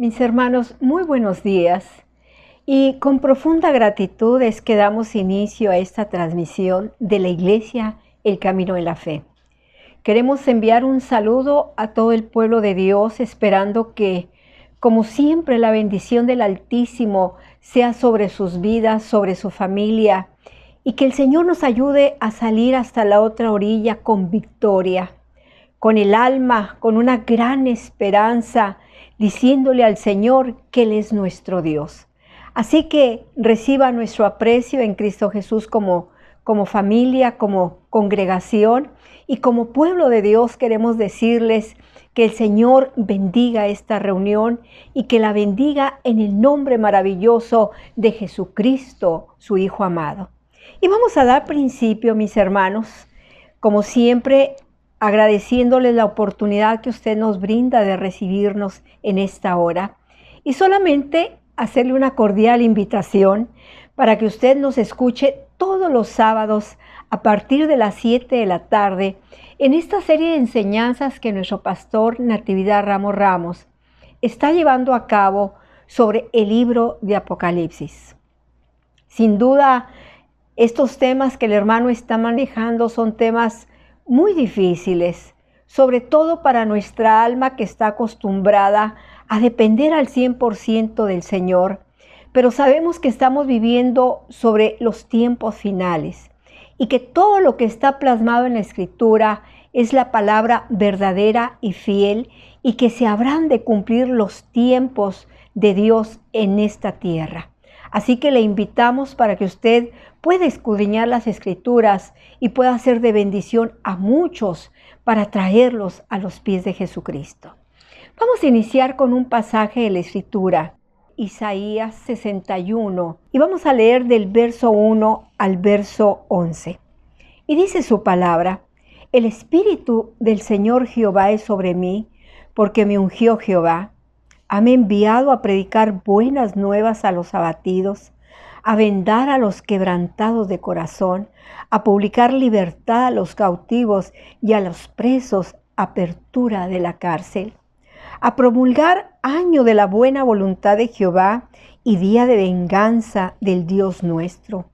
Mis hermanos, muy buenos días y con profunda gratitud es que damos inicio a esta transmisión de la Iglesia El Camino en la Fe. Queremos enviar un saludo a todo el pueblo de Dios, esperando que, como siempre, la bendición del Altísimo sea sobre sus vidas, sobre su familia, y que el Señor nos ayude a salir hasta la otra orilla con victoria, con el alma, con una gran esperanza, diciéndole al Señor que Él es nuestro Dios. Así que reciba nuestro aprecio en Cristo Jesús como familia, como congregación y como pueblo de Dios. Queremos decirles que el Señor bendiga esta reunión y que la bendiga en el nombre maravilloso de Jesucristo, su Hijo amado. Y vamos a dar principio, mis hermanos, como siempre, agradeciéndoles la oportunidad que usted nos brinda de recibirnos en esta hora y solamente hacerle una cordial invitación para que usted nos escuche todos los sábados a partir de las 7 de la tarde en esta serie de enseñanzas que nuestro pastor Natividad Ramos está llevando a cabo sobre el libro de Apocalipsis. Sin duda, estos temas que el hermano está manejando son temas muy difíciles, sobre todo para nuestra alma que está acostumbrada a depender al 100% del Señor, pero sabemos que estamos viviendo sobre los tiempos finales y que todo lo que está plasmado en la Escritura es la palabra verdadera y fiel y que se habrán de cumplir los tiempos de Dios en esta tierra. Así que le invitamos para que usted pueda escudriñar las Escrituras y pueda ser de bendición a muchos para traerlos a los pies de Jesucristo. Vamos a iniciar con un pasaje de la Escritura, Isaías 61, y vamos a leer del verso 1 al verso 11. Y dice su palabra: El Espíritu del Señor Jehová es sobre mí, porque me ungió Jehová. Hame enviado a predicar buenas nuevas a los abatidos, a vendar a los quebrantados de corazón, a publicar libertad a los cautivos y a los presos, apertura de la cárcel, a promulgar año de la buena voluntad de Jehová y día de venganza del Dios nuestro,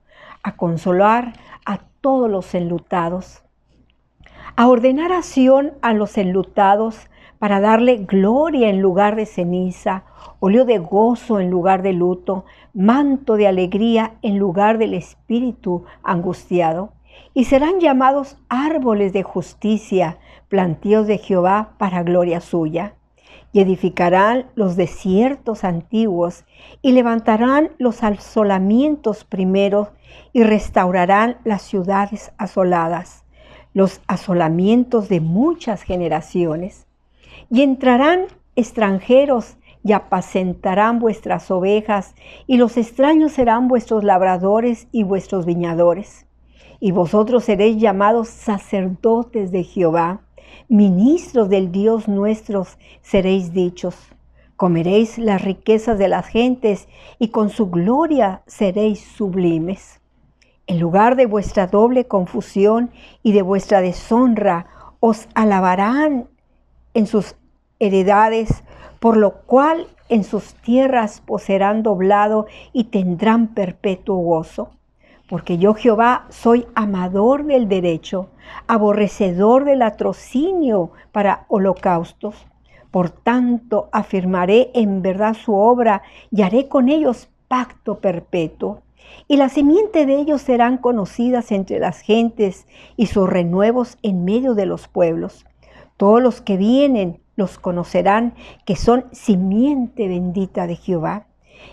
a consolar a todos los enlutados, a ordenar a Sión a los enlutados, para darle gloria en lugar de ceniza, óleo de gozo en lugar de luto, manto de alegría en lugar del espíritu angustiado. Y serán llamados árboles de justicia, plantíos de Jehová para gloria suya. Y edificarán los desiertos antiguos, y levantarán los asolamientos primeros, y restaurarán las ciudades asoladas, los asolamientos de muchas generaciones. Y entrarán extranjeros y apacentarán vuestras ovejas, y los extraños serán vuestros labradores y vuestros viñadores. Y vosotros seréis llamados sacerdotes de Jehová, ministros del Dios nuestro seréis dichos. Comeréis las riquezas de las gentes, y con su gloria seréis sublimes. En lugar de vuestra doble confusión y de vuestra deshonra, os alabarán en sus heredades, por lo cual en sus tierras poseerán doblado y tendrán perpetuo gozo. Porque yo Jehová soy amador del derecho, aborrecedor del latrocinio para holocaustos. Por tanto, afirmaré en verdad su obra y haré con ellos pacto perpetuo. Y la simiente de ellos serán conocidas entre las gentes y sus renuevos en medio de los pueblos. Todos los que vienen los conocerán que son simiente bendita de Jehová.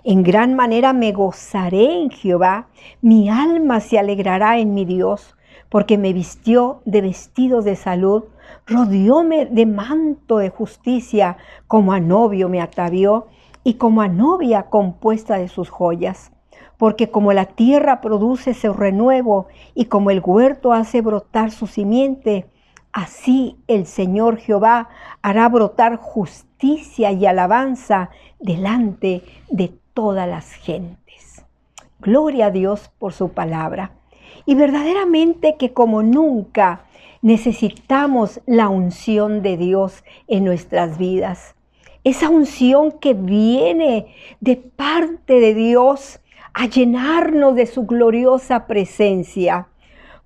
En gran manera me gozaré en Jehová, mi alma se alegrará en mi Dios, porque me vistió de vestidos de salud, rodeóme de manto de justicia, como a novio me atavió, y como a novia compuesta de sus joyas. Porque como la tierra produce su renuevo, y como el huerto hace brotar su simiente, así el Señor Jehová hará brotar justicia y alabanza delante de todas las gentes. Gloria a Dios por su palabra. Y verdaderamente que como nunca necesitamos la unción de Dios en nuestras vidas. esa unción que viene de parte de Dios a llenarnos de su gloriosa presencia,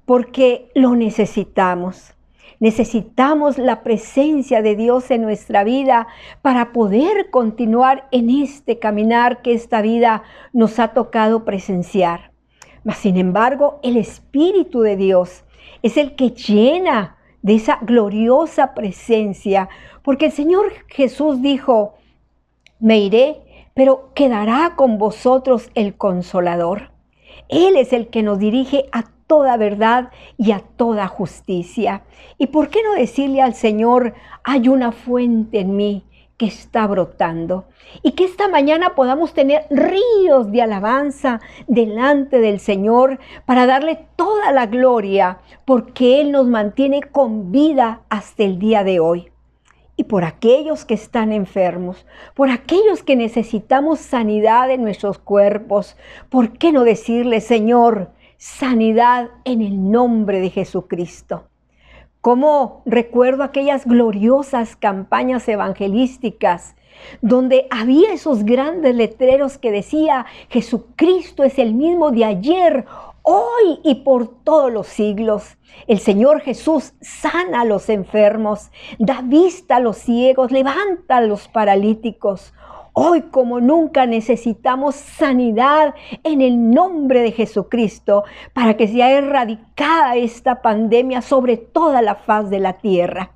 porque lo necesitamos. Necesitamos la presencia de Dios en nuestra vida para poder continuar en este caminar que esta vida nos ha tocado presenciar. Mas, sin embargo, el Espíritu de Dios es el que llena de esa gloriosa presencia, porque el Señor Jesús dijo: me iré, pero quedará con vosotros el Consolador. Él es el que nos dirige a toda verdad y a toda justicia. ¿Y por qué no decirle al Señor: hay una fuente en mí que está brotando? Y que esta mañana podamos tener ríos de alabanza delante del Señor para darle toda la gloria, porque Él nos mantiene con vida hasta el día de hoy. Y por aquellos que están enfermos, por aquellos que necesitamos sanidad en nuestros cuerpos, ¿por qué no decirle: Señor, sanidad en el nombre de Jesucristo? Como recuerdo aquellas gloriosas campañas evangelísticas donde había esos grandes letreros que decía: Jesucristo es el mismo de ayer, hoy y por todos los siglos. El Señor Jesús sana a los enfermos, da vista a los ciegos, levanta a los paralíticos. Hoy como nunca necesitamos sanidad en el nombre de Jesucristo para que sea erradicada esta pandemia sobre toda la faz de la tierra.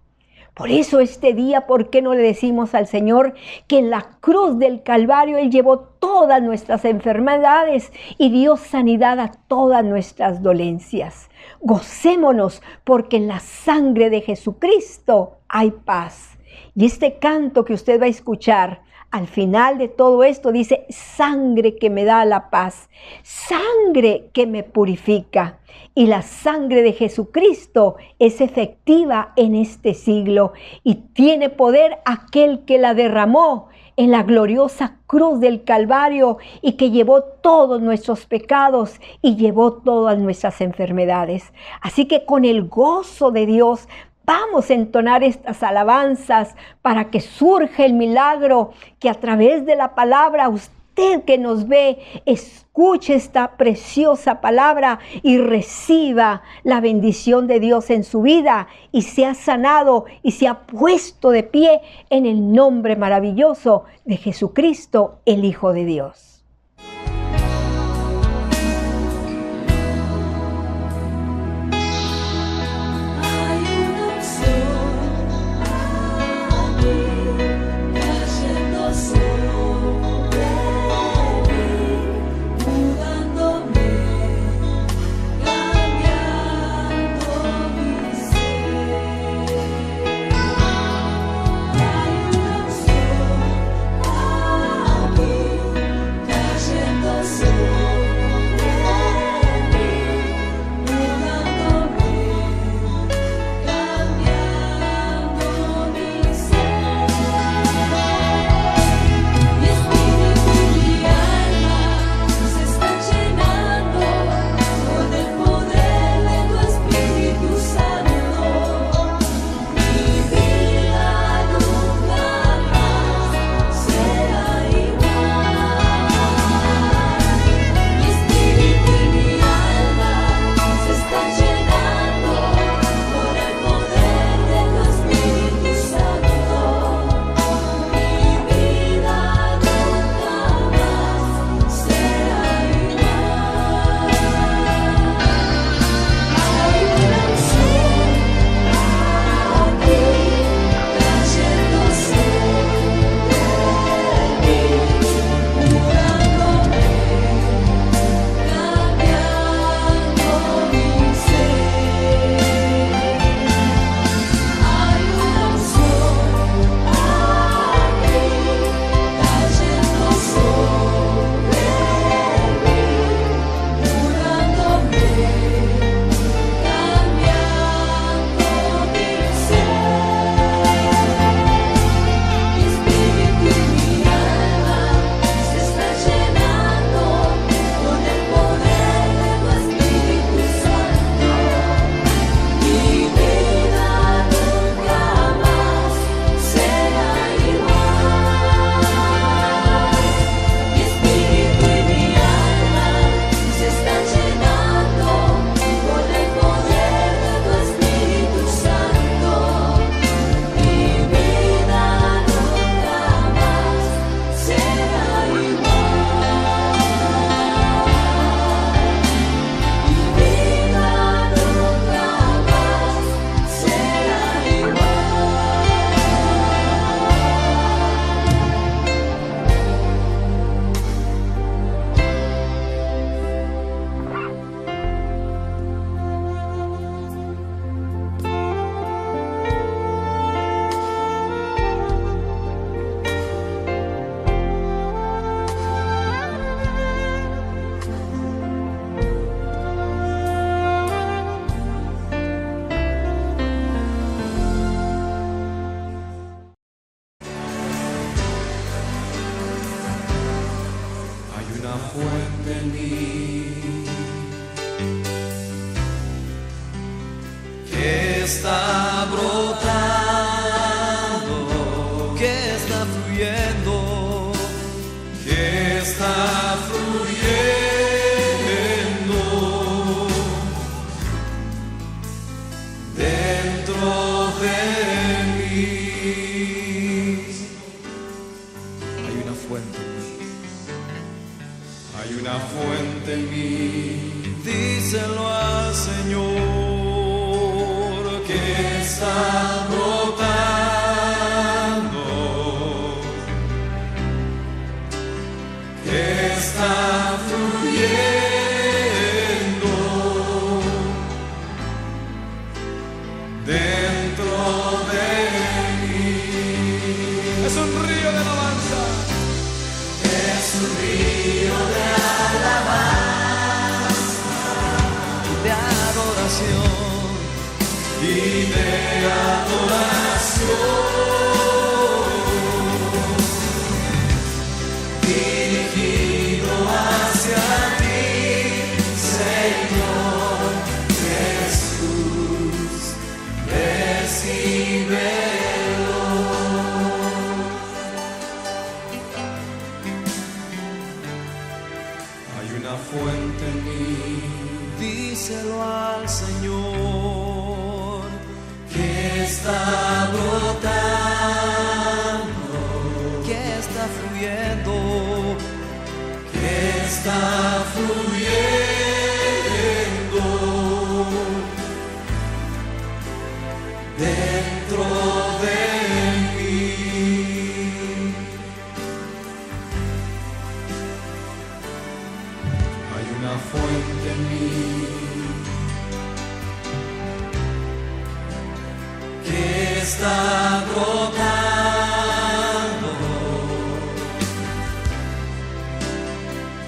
Por eso este día, ¿por qué no le decimos al Señor que en la cruz del Calvario Él llevó todas nuestras enfermedades y dio sanidad a todas nuestras dolencias? Gocémonos, porque en la sangre de Jesucristo hay paz. Y este canto que usted va a escuchar al final de todo esto dice: sangre que me da la paz, sangre que me purifica. Y la sangre de Jesucristo es efectiva en este siglo y tiene poder aquel que la derramó en la gloriosa cruz del Calvario y que llevó todos nuestros pecados y llevó todas nuestras enfermedades. Así que con el gozo de Dios vamos a entonar estas alabanzas para que surja el milagro, que a través de la palabra usted que nos ve, escuche esta preciosa palabra y reciba la bendición de Dios en su vida y sea sanado y sea puesto de pie en el nombre maravilloso de Jesucristo, el Hijo de Dios. está brotando, que está fluyendo, que está fluyendo dentro de mí. Hay una fuente en mí, hay una fuente en mí. Díselo al Señor que está brotando, que está fluyendo dentro de mí. Es un río de alabanza, es un río de alabanza, de adoración y de adoración, dirigido hacia ti, Señor Jesús, recíbelo. Hay una fuente en mí, díselo al Señor, que está brotando, que está fluyendo, que está fluyendo dentro de mí. Hay una fuente en mí que está brotando,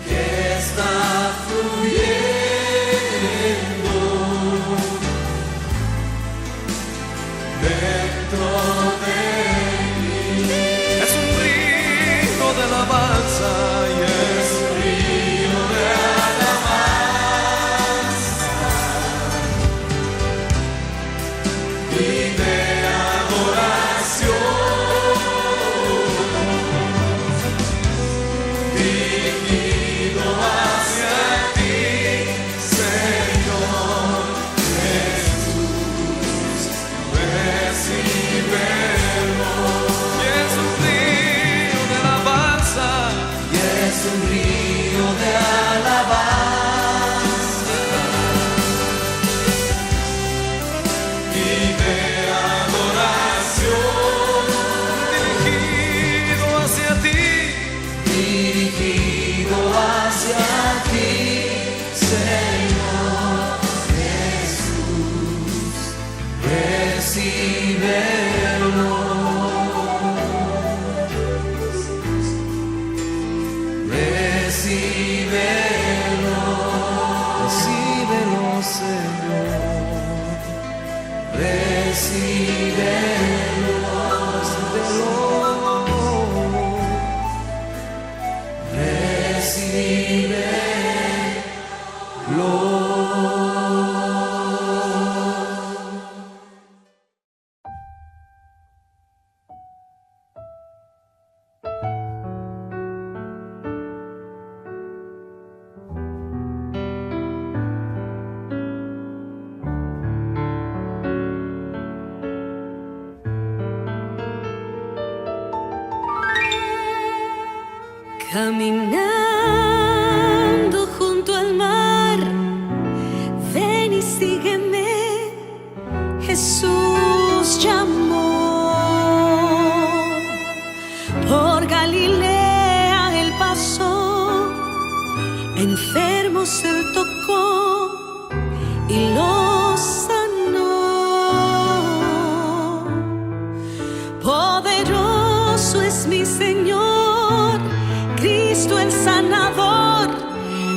que está fluyendo dentro de mí. Es un río de alabanza y es un río de alabanza y de adoración, dirigido hacia ti, Señor Jesús, recíbelo. Y es un río de alabanza, y es un río de alabanza y de adoración, dirigido hacia ti, Señor Jesús, recíbelo. Recíbelo, recíbelo, Señor, recíbelo, Caminando junto al mar, ven y sígueme, Jesús llamó. Por Galilea Él pasó, enfermos Él tocó y los sanó. Poderoso es mi Señor, Cristo el sanador,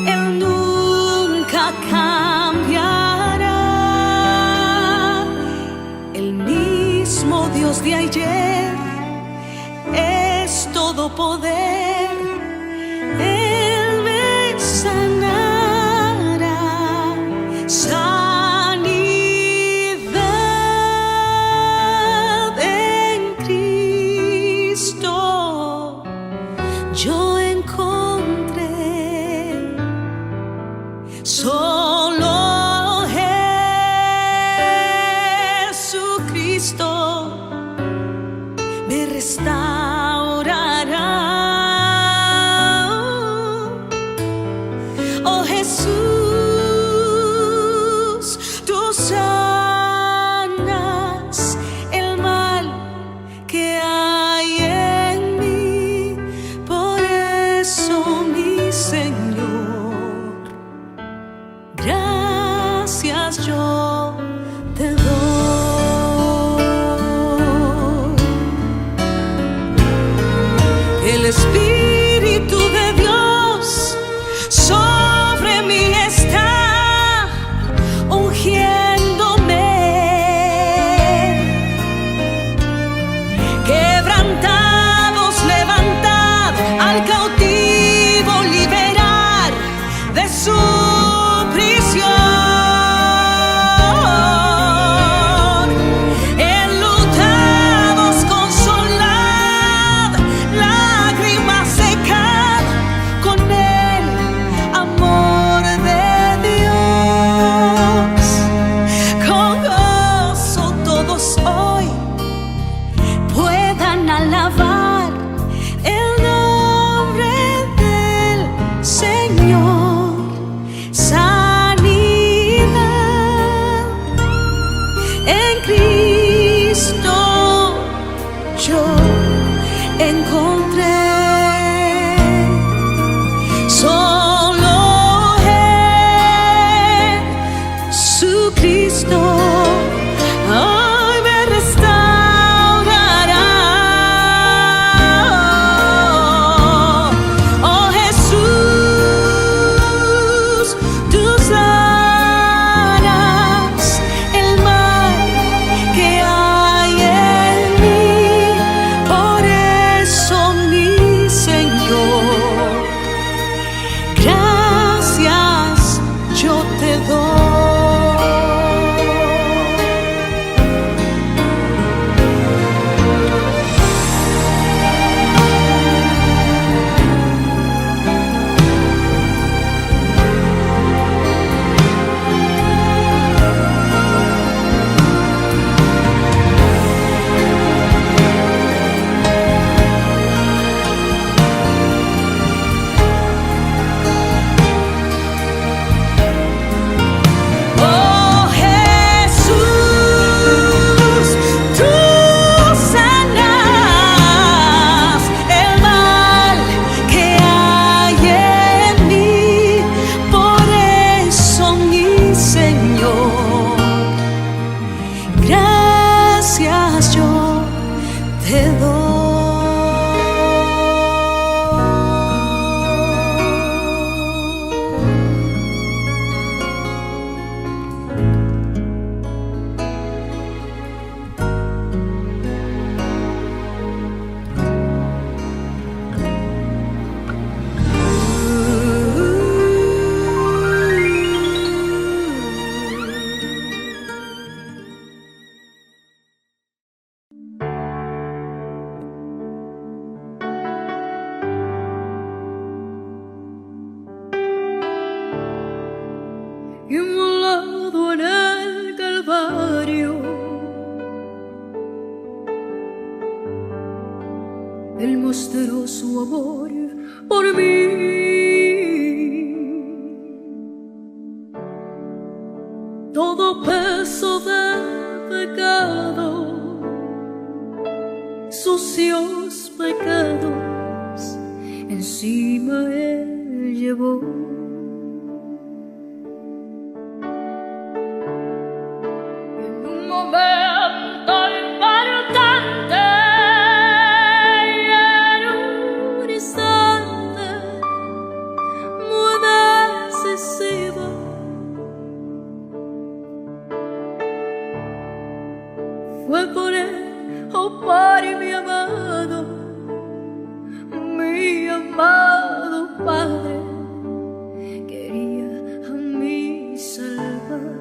Él nunca cambiará. El mismo Dios de ayer es todo poder, Él me sanará. 'Sanidad gracias yo te doy. El Espíritu de Dios sobre mí está, ungiéndome. Quebrantados, levantad, al cautivo liberar de su prisión. Enlutados, consolad, lágrimas secad con el amor de Dios. Con gozo todos hoy puedan alabar el nombre del Señor. Sanidad en Cristo yo encontré. Solo Jesucristo hoy me restaurará. Oh Jesús, tú sanas el mal que hay en mí. Por eso, mi Señor, gracias yo te doy. Oh Jesús, tú sanas el mal que hay en mí. Por eso, mi Señor, gracias yo te doy. Inmolado en el Calvario, Él mostró su amor por mí. Todo peso de pecado, sucios pecados, encima Él llevó. Momento importante, en un instante muy decisivo, fue por él, oh Padre, mi amado Padre, quería a mí salvar.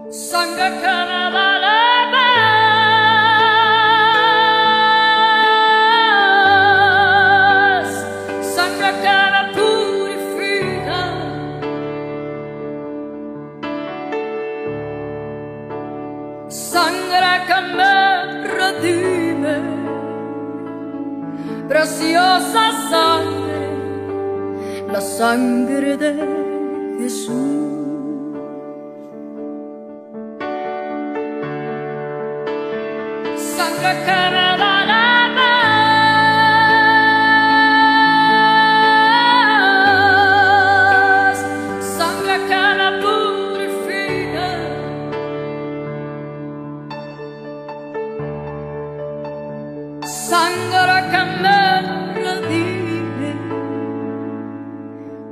Sangre que nada le ves, sangre que me purifica, sangre que me redime, preciosa sangre, la sangre de Jesús. Sangre que me da la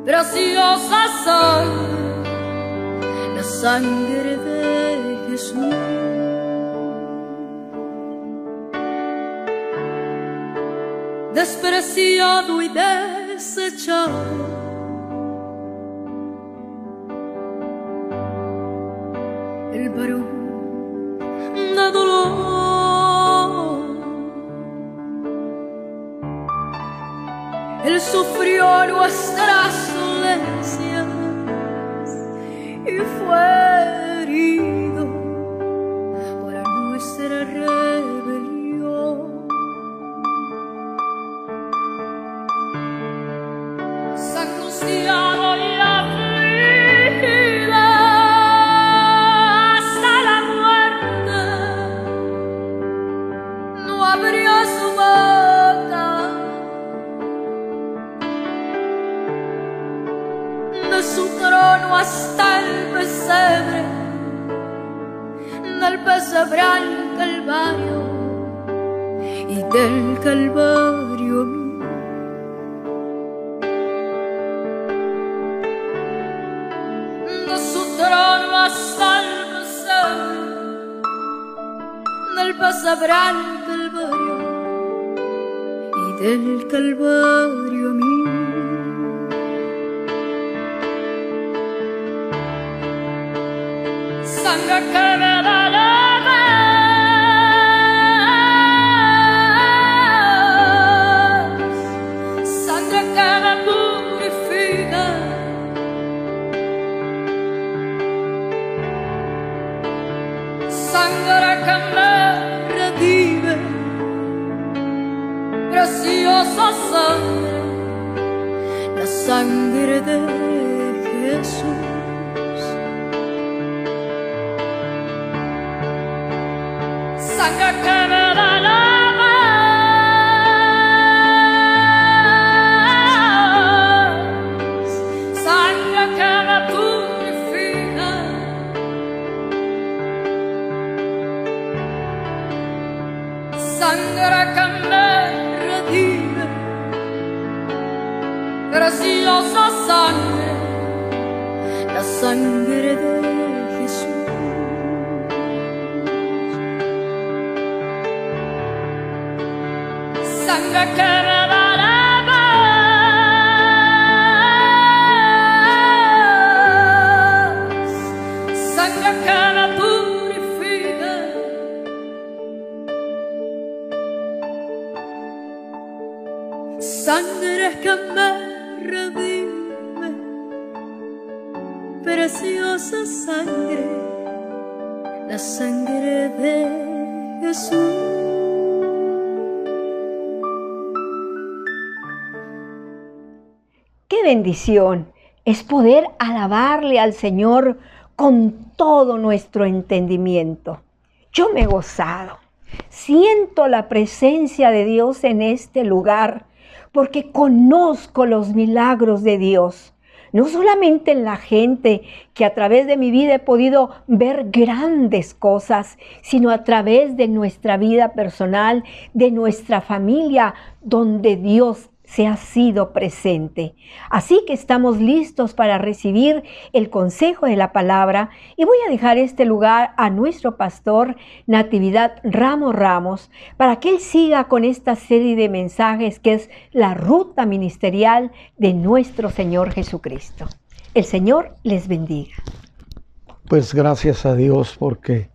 preciosa sangre, la sangre de Jesús. Despreciado y desechado, el varón de dolor, Él sufrió nuestras dolencias y fue herido por nuestra rebelión. Angustiado y afligido hasta la muerte, no abrió su boca. De su trono hasta el pesebre, del pesebre al Calvario y del Calvario hasta el pesebre, del pesebre al Calvario y del Calvario a mí. Sangre que me da la paz, sangre que me purifica, sangre que me redime, preciosa sangre, la sangre de Jesús. Sangre que me da la paz, sangre que me purifica, sangre que me redime, preciosa sangre, la sangre de Jesús. Sangre que me da la paz, sangre que me purifica, sangre que me redime, preciosa sangre, la sangre de Jesús. ¡Qué bendición es poder alabarle al Señor con todo nuestro entendimiento! Yo me he gozado. Siento la presencia de Dios en este lugar porque conozco los milagros de Dios. No solamente en la gente que a través de mi vida he podido ver grandes cosas, sino a través de nuestra vida personal, de nuestra familia, donde Dios se ha sido presente. Así que estamos listos para recibir el consejo de la palabra y voy a dejar este lugar a nuestro pastor Natividad Ramos para que él siga con esta serie de mensajes que es la ruta ministerial de nuestro Señor Jesucristo. El Señor les bendiga. Pues gracias a Dios porque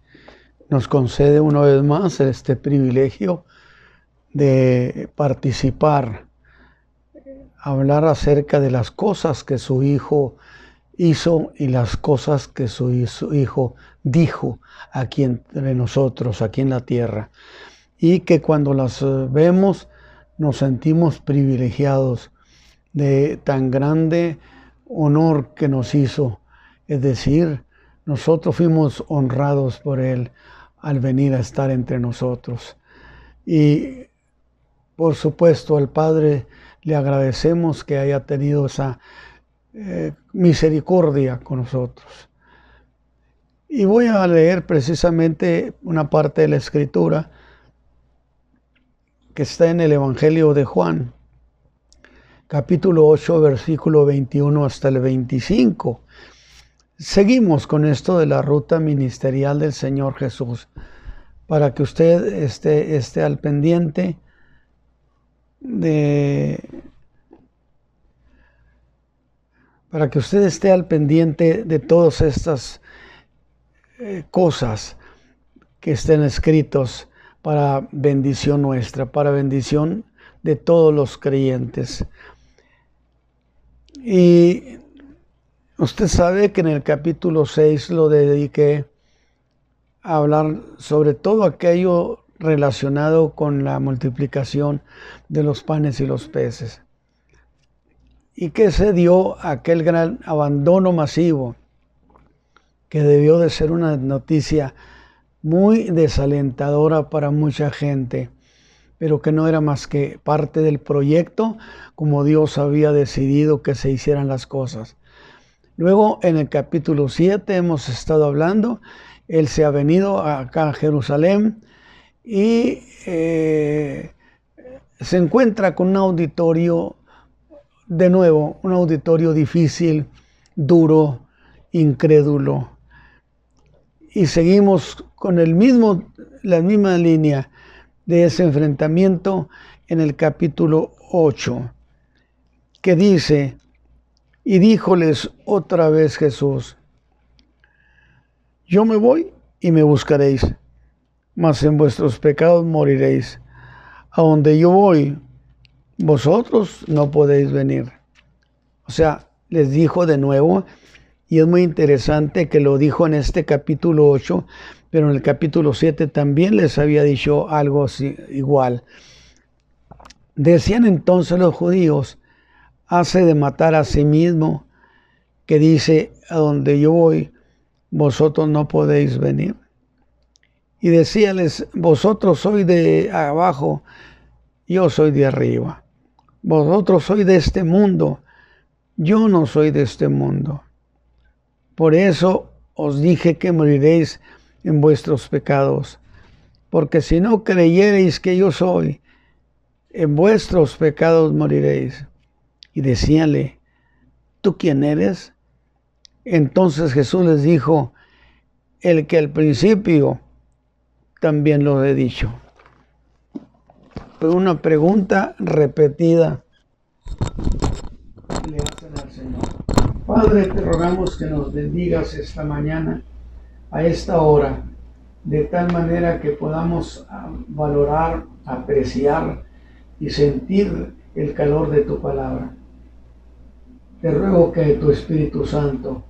nos concede una vez más este privilegio de participar, hablar acerca de las cosas que su Hijo hizo y las cosas que su Hijo dijo aquí entre nosotros, aquí en la tierra. Y que cuando las vemos nos sentimos privilegiados de tan grande honor que nos hizo. Es decir, nosotros fuimos honrados por Él al venir a estar entre nosotros. Y por supuesto al Padre le agradecemos que haya tenido esa misericordia con nosotros. Y voy a leer precisamente una parte de la Escritura que está en el Evangelio de Juan. capítulo 8, versículo 21 hasta el 25. Seguimos con esto de la ruta ministerial del Señor Jesús, para que usted esté al pendiente de todas estas cosas que estén escritos para bendición nuestra, para bendición de todos los creyentes. Y usted sabe que en el capítulo 6 lo dediqué a hablar sobre todo aquello relacionado con la multiplicación de los panes y los peces. Y que se dio aquel gran abandono masivo, que debió de ser una noticia muy desalentadora para mucha gente, pero que no era más que parte del proyecto, como Dios había decidido que se hicieran las cosas. Luego, en el capítulo 7 hemos estado hablando, Él se ha venido acá a Jerusalén y se encuentra con un auditorio, de nuevo, un auditorio difícil, duro, incrédulo. Y seguimos con la misma línea de ese enfrentamiento en el capítulo 8, que dice: y díjoles otra vez Jesús: yo me voy y me buscaréis, mas en vuestros pecados moriréis. A donde yo voy, vosotros no podéis venir. O sea, les dijo de nuevo, y es muy interesante que lo dijo en este capítulo 8, pero en el capítulo 7 también les había dicho algo así, igual. Decían entonces los judíos: hace de matar a sí mismo, que dice: a donde yo voy, vosotros no podéis venir. Y decíales: vosotros sois de abajo, yo soy de arriba. Vosotros sois de este mundo, yo no soy de este mundo. Por eso os dije que moriréis en vuestros pecados, porque si no creyereis que yo soy, en vuestros pecados moriréis. Y decíanle: ¿tú quién eres? Entonces Jesús les dijo: el que al principio también lo he dicho. Pero una pregunta repetida le hacen al Señor. Padre, te rogamos que nos bendigas esta mañana, a esta hora, de tal manera que podamos valorar, apreciar y sentir el calor de tu palabra. Te ruego que tu Espíritu Santo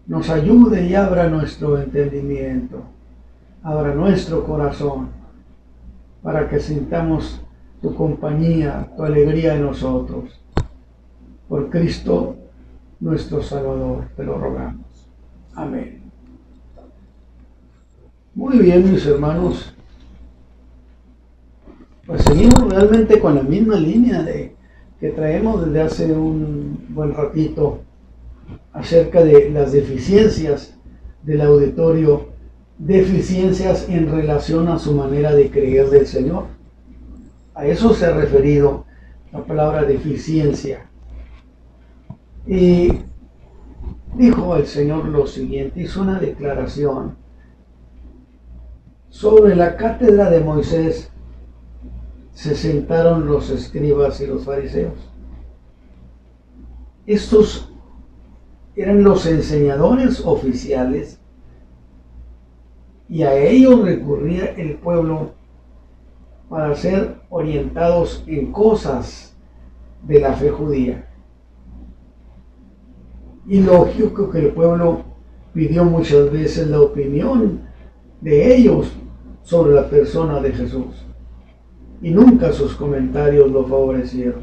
nos ayude y abra nuestro entendimiento, abra nuestro corazón, para que sintamos tu compañía, tu alegría en nosotros. Por Cristo nuestro Salvador, te lo rogamos. Amén. Muy bien, mis hermanos. Pues seguimos realmente con la misma línea que traemos desde hace un buen ratito acerca de las deficiencias del auditorio, deficiencias en relación a su manera de creer del Señor. A eso se ha referido la palabra deficiencia. Y dijo el Señor lo siguiente, hizo una declaración sobre la cátedra de Moisés. Se sentaron los escribas y los fariseos. Estos eran los enseñadores oficiales y a ellos recurría el pueblo para ser orientados en cosas de la fe judía. Y lógico que el pueblo pidió muchas veces la opinión de ellos sobre la persona de Jesús, y nunca sus comentarios lo favorecieron.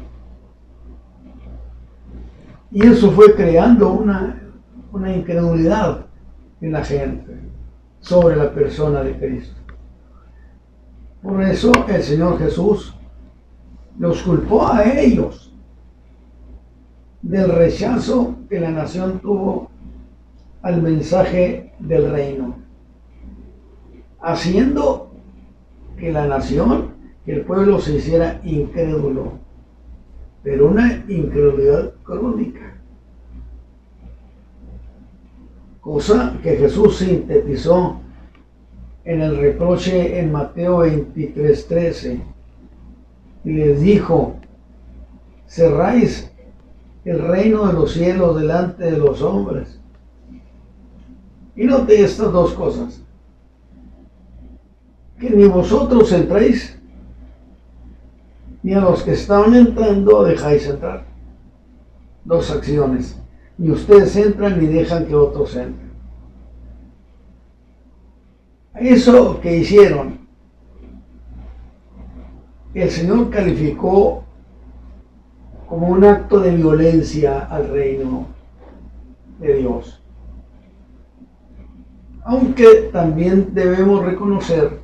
Y eso fue creando una incredulidad en la gente sobre la persona de Cristo. Por eso el Señor Jesús los culpó a ellos del rechazo que la nación tuvo al mensaje del reino, haciendo que la nación, que el pueblo se hiciera incrédulo pero una incredulidad crónica. Cosa que Jesús sintetizó en el reproche en Mateo 23:13, y les dijo: cerráis el reino de los cielos delante de los hombres. Y note estas dos cosas: que ni vosotros entráis, ni a los que estaban entrando dejáis entrar. Dos acciones: ni ustedes entran ni dejan que otros entren. Eso que hicieron, el Señor calificó como un acto de violencia al reino de Dios. Aunque también debemos reconocer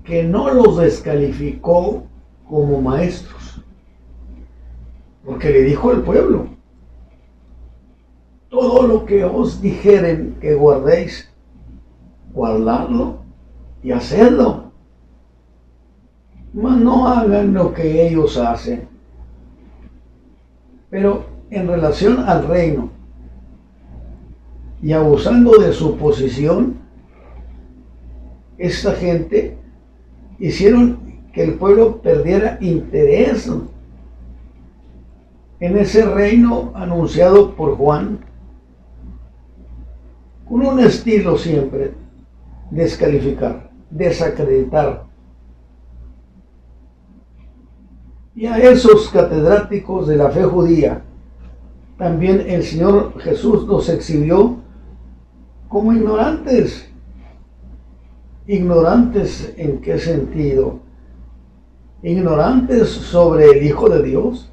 que no los descalificó como maestros, porque le dijo al pueblo: todo lo que os dijeren que guardéis, guardadlo y hacedlo, mas no hagan lo que ellos hacen. Pero en relación al reino, y abusando de su posición, esta gente hicieron que el pueblo perdiera interés en ese reino anunciado por Juan, con un estilo siempre: descalificar, desacreditar. Y a esos catedráticos de la fe judía también el Señor Jesús los exhibió como ignorantes. ¿Ignorantes en qué sentido? Ignorantes sobre el Hijo de Dios,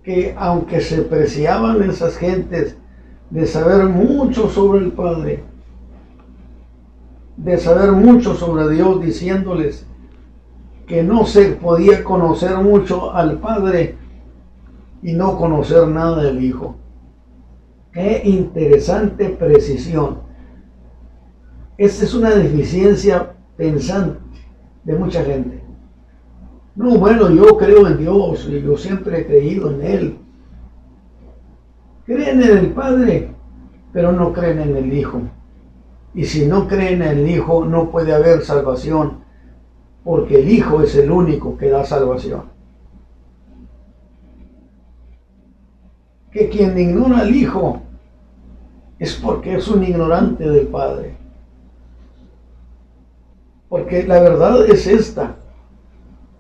que aunque se preciaban esas gentes de saber mucho sobre el Padre, de saber mucho sobre Dios, diciéndoles que no se podía conocer mucho al Padre y no conocer nada del Hijo. Qué interesante precisión. Esta es una deficiencia pensante de mucha gente. No, bueno, yo creo en Dios y yo siempre he creído en Él. Creen en el Padre, pero no creen en el Hijo. Y si no creen en el Hijo, no puede haber salvación, porque el Hijo es el único que da salvación. Que quien ignora al Hijo es porque es un ignorante del Padre. Porque la verdad es esta: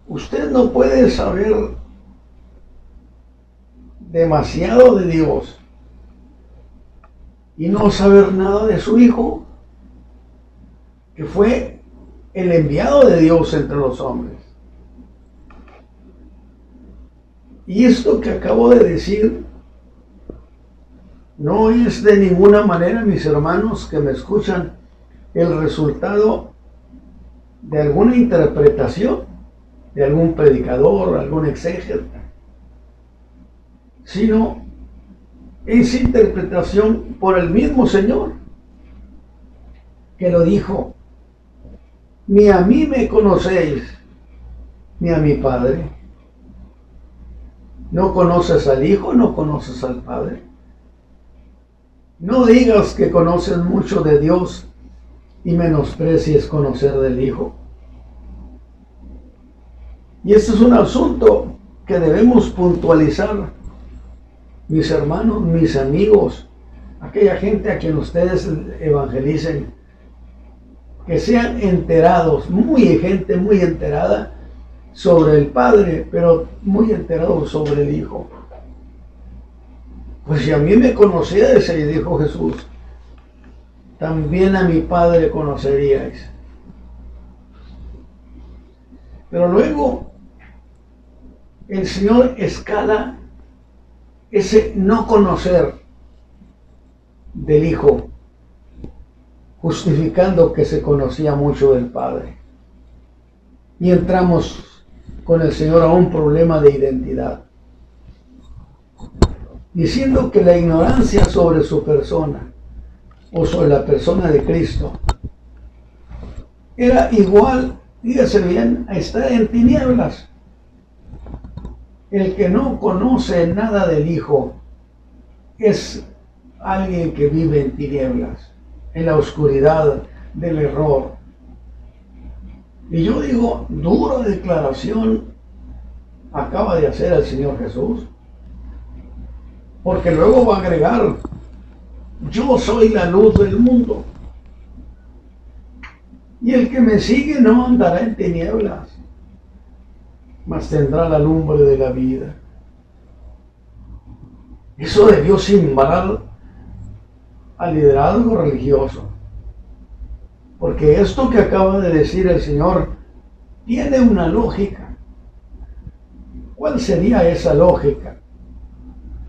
usted no puede saber demasiado de Dios y no saber nada de su Hijo, que fue el enviado de Dios entre los hombres. Y esto que acabo de decir no es de ninguna manera, mis hermanos que me escuchan, el resultado de alguna interpretación de algún predicador, algún exégeta, sino es interpretación por el mismo Señor, que lo dijo: ni a mí me conocéis, ni a mi Padre. ¿No conoces al Hijo? ¿No conoces al Padre? No digas que conoces mucho de Dios y menosprecies conocer del Hijo. Y este es un asunto que debemos puntualizar, mis hermanos, mis amigos, aquella gente a quien ustedes evangelicen, que sean enterados, gente muy enterada sobre el Padre, pero muy enterados sobre el Hijo. Pues si a mí me conocierais, dijo Jesús, también a mi Padre conoceríais. Pero luego el Señor escala ese no conocer del Hijo, justificando que se conocía mucho del Padre. Y entramos con el Señor a un problema de identidad, diciendo que la ignorancia sobre su persona o sobre la persona de Cristo era igual, dígase bien, a estar en tinieblas. El que no conoce nada del Hijo es alguien que vive en tinieblas, en la oscuridad del error. Y yo digo, dura declaración acaba de hacer el Señor Jesús, porque luego va a agregar, yo soy la luz del mundo, y el que me sigue no andará en tinieblas, mas tendrá la lumbre de la vida. Eso debió simbrar al liderazgo religioso, porque esto que acaba de decir el Señor tiene una lógica. ¿Cuál sería esa lógica?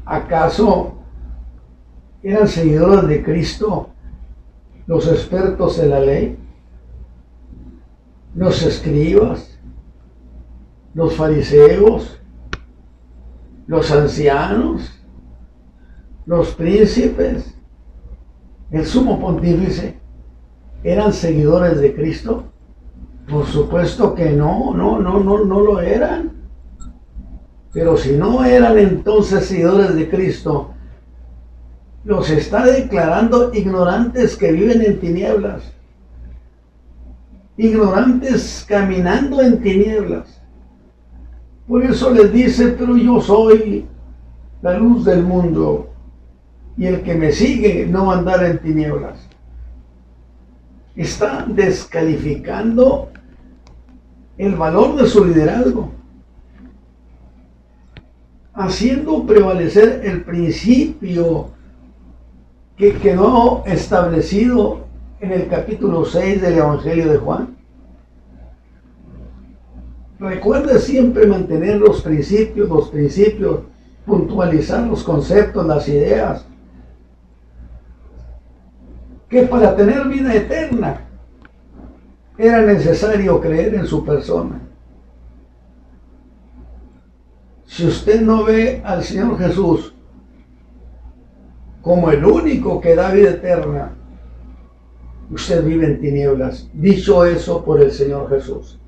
¿Acaso eran seguidores de Cristo los expertos en la ley, los escribas, los fariseos, los ancianos, los príncipes, el sumo pontífice? ¿Eran seguidores de Cristo? Por supuesto que no lo eran. Pero si no eran entonces seguidores de Cristo, los está declarando ignorantes que viven en tinieblas, ignorantes caminando en tinieblas. Por eso les dice, pero yo soy la luz del mundo, y el que me sigue no va a andar en tinieblas. Está descalificando el valor de su liderazgo, haciendo prevalecer el principio que quedó establecido en el capítulo 6 del Evangelio de Juan. Recuerde siempre mantener los principios, puntualizar los conceptos, las ideas, que para tener vida eterna era necesario creer en su persona. Si usted no ve al Señor Jesús como el único que da vida eterna, usted vive en tinieblas. Dicho eso por el Señor Jesús.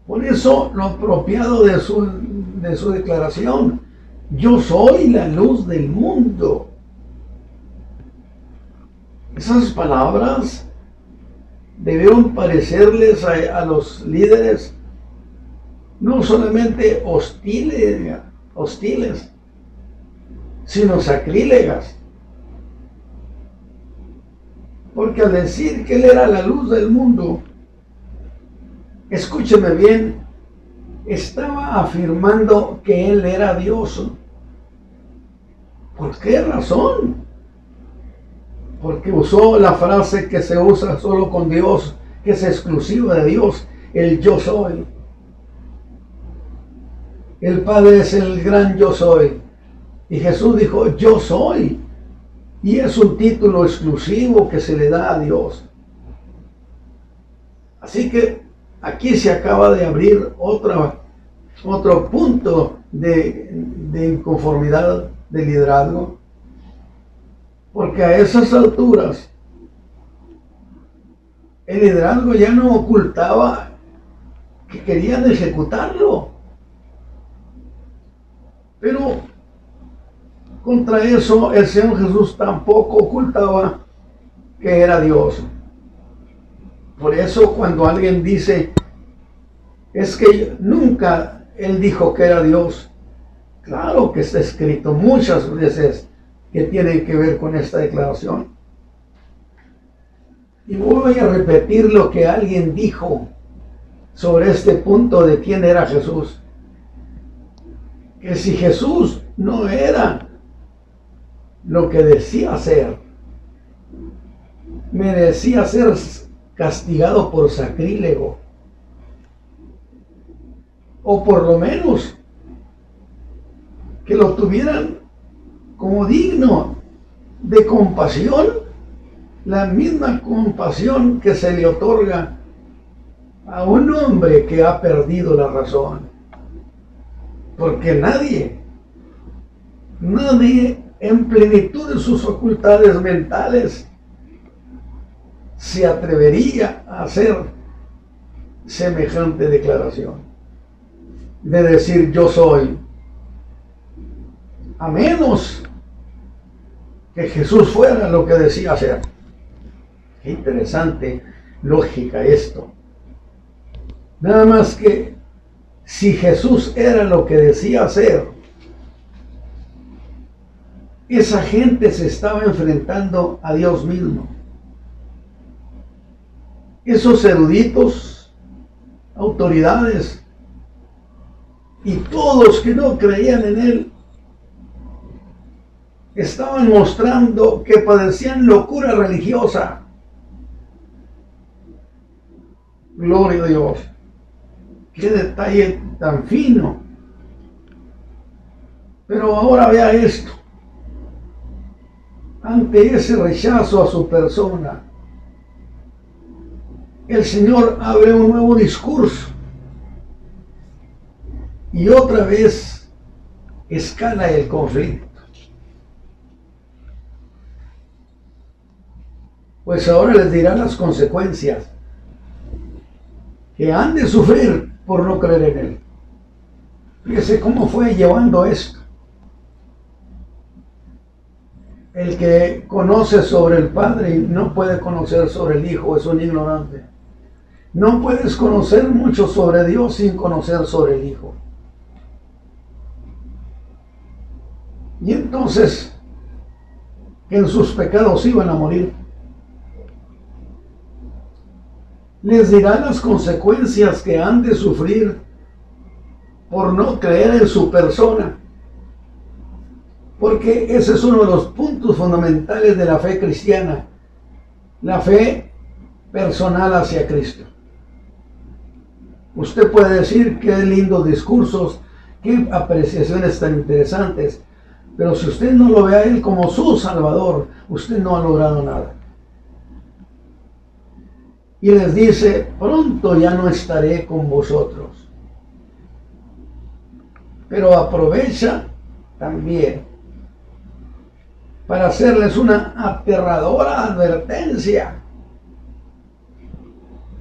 Por eso lo apropiado de su declaración, yo soy la luz del mundo. Esas palabras debieron parecerles a los líderes no solamente hostiles, sino sacrílegas. Porque al decir que Él era la luz del mundo, escúcheme bien, estaba afirmando que Él era Dios. ¿Por qué razón? Porque usó la frase que se usa solo con Dios, que es exclusiva de Dios, el yo soy. El Padre es el gran yo soy. Y Jesús dijo, yo soy. Y es un título exclusivo que se le da a Dios. Así que aquí se acaba de abrir otro punto de inconformidad de liderazgo. Porque a esas alturas el liderazgo ya no ocultaba que querían ejecutarlo. Pero contra eso el Señor Jesús tampoco ocultaba que era Dios. Por eso cuando alguien dice, es que nunca Él dijo que era Dios, claro que está escrito muchas veces que tienen que ver con esta declaración. Y voy a repetir lo que alguien dijo sobre este punto de quién era Jesús. Que si Jesús no era lo que decía ser, merecía ser castigado por sacrílego, o por lo menos que lo tuvieran como digno de compasión, la misma compasión que se le otorga a un hombre que ha perdido la razón. Porque nadie en plenitud de sus facultades mentales se atrevería a hacer semejante declaración. de decir yo soy, a menos que Jesús fuera lo que decía ser. Qué interesante lógica esto. Nada más que si Jesús era lo que decía ser, esa gente se estaba enfrentando a Dios mismo. Esos eruditos, autoridades y todos que no creían en Él estaban mostrando que padecían locura religiosa. Gloria a Dios. Qué detalle tan fino. Pero ahora vea esto. Ante ese rechazo a su persona, el Señor abre un nuevo discurso. Y otra vez escala el conflicto. Pues ahora les dirá las consecuencias que han de sufrir por no creer en Él. Fíjese cómo fue llevando esto. El que conoce sobre el Padre y no puede conocer sobre el Hijo es un ignorante. No puedes conocer mucho sobre Dios sin conocer sobre el Hijo. Y entonces, en sus pecados iban a morir. Les dirá las consecuencias que han de sufrir por no creer en su persona. Porque ese es uno de los puntos fundamentales de la fe cristiana. La fe personal hacia Cristo. Usted puede decir qué lindos discursos, qué apreciaciones tan interesantes, pero si usted no lo ve a Él como su Salvador, usted no ha logrado nada. Y les dice, pronto ya no estaré con vosotros. Pero aprovecha también para hacerles una aterradora advertencia,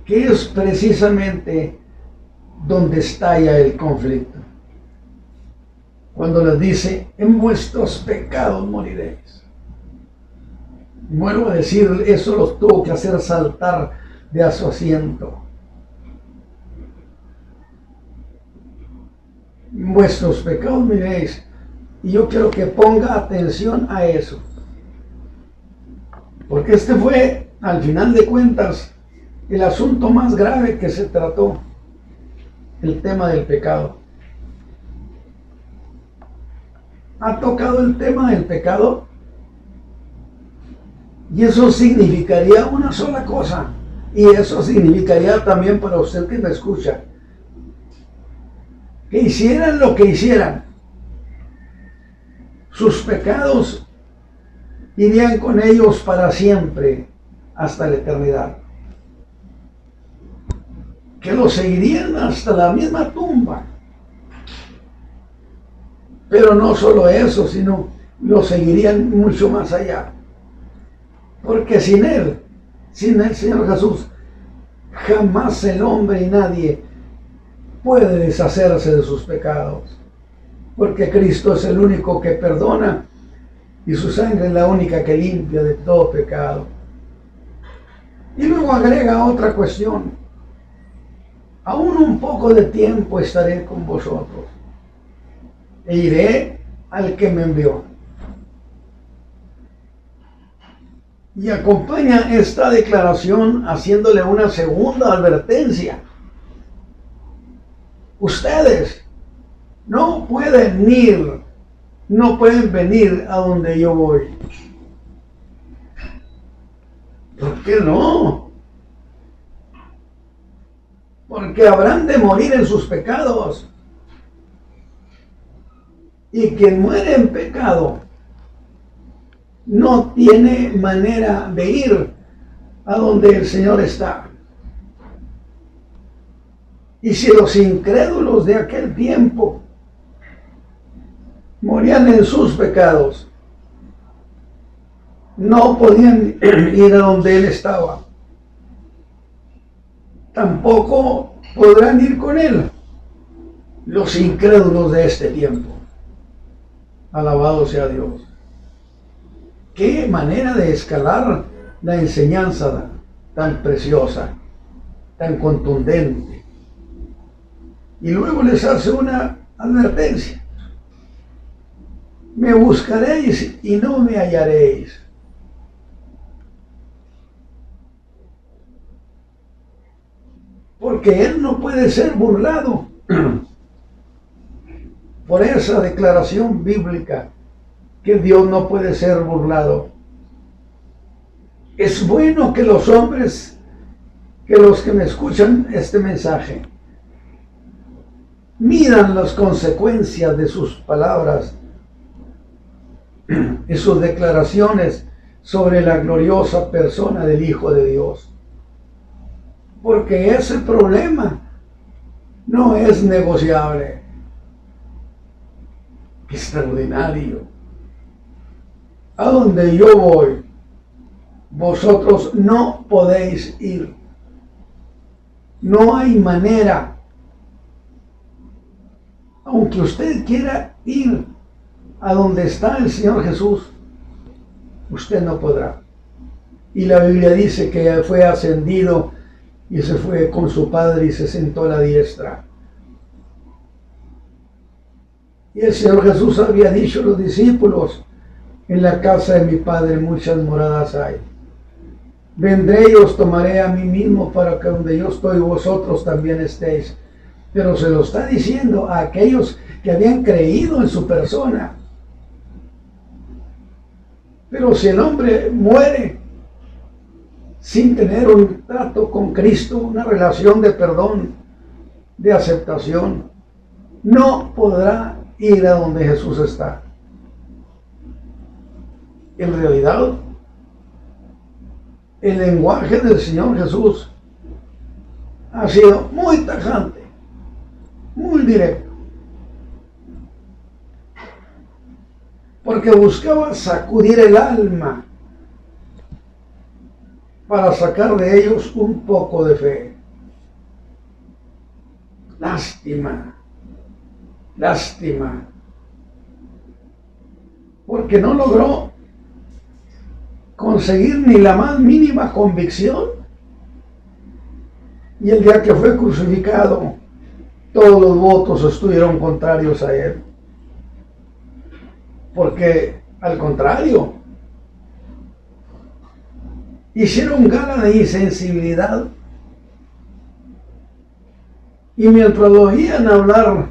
que es precisamente donde estalla el conflicto. Cuando les dice, en vuestros pecados moriréis. Vuelvo a decir, eso los tuvo que hacer saltar de a su asiento. En vuestros pecados moriréis. Y yo quiero que ponga atención a eso. Porque este fue, al final de cuentas, el asunto más grave que se trató. El tema del pecado. Ha tocado el tema del pecado. Y eso significaría una sola cosa. Y eso significaría también para usted que me escucha. Que hicieran lo que hicieran, sus pecados irían con ellos para siempre, hasta la eternidad. Que los seguirían hasta la misma tumba. Pero no solo eso, sino los seguirían mucho más allá. Porque sin Él, sin el Señor Jesús, jamás el hombre y nadie puede deshacerse de sus pecados. Porque Cristo es el único que perdona y su sangre es la única que limpia de todo pecado. Y luego agrega otra cuestión. Aún un poco de tiempo estaré con vosotros e iré al que me envió. Y acompaña esta declaración haciéndole una segunda advertencia. Ustedes no pueden venir a donde yo voy. ¿Por qué no? Porque habrán de morir en sus pecados. Y quien muere en pecado no tiene manera de ir a donde el Señor está. Y si los incrédulos de aquel tiempo morían en sus pecados, no podían ir a donde Él estaba, tampoco podrán ir con Él. los incrédulos de este tiempo. Alabado sea Dios. Qué manera de escalar la enseñanza tan preciosa, tan contundente. Y luego les hace una advertencia. Me buscaréis y no me hallaréis. Porque Él no puede ser burlado por esa declaración bíblica, que Dios no puede ser burlado. Es bueno que los hombres, que los que me escuchan este mensaje, midan las consecuencias de sus palabras y sus declaraciones sobre la gloriosa persona del Hijo de Dios. Porque ese problema no es negociable. Qué extraordinario. A donde yo voy, vosotros no podéis ir. No hay manera. Aunque usted quiera ir a donde está el Señor Jesús, usted no podrá. Y la Biblia dice que fue ascendido y se fue con su Padre y se sentó a la diestra. Y el Señor Jesús había dicho a los discípulos: en la casa de mi Padre muchas moradas hay. Vendré y os tomaré a mí mismo, para que donde yo estoy vosotros también estéis. Pero se lo está diciendo a aquellos que habían creído en su persona. Pero si el hombre muere sin tener un trato con Cristo, una relación de perdón, de aceptación, no podrá ir a donde Jesús está. En realidad, el lenguaje del Señor Jesús ha sido muy tajante, muy directo, porque buscaba sacudir el alma para sacar de ellos un poco de fe. Lástima, lástima, porque no logró conseguir ni la más mínima convicción. Y el día que fue crucificado, todos los votos estuvieron contrarios a él. Porque, al contrario, hicieron gala de insensibilidad. Y mientras lo oían hablar,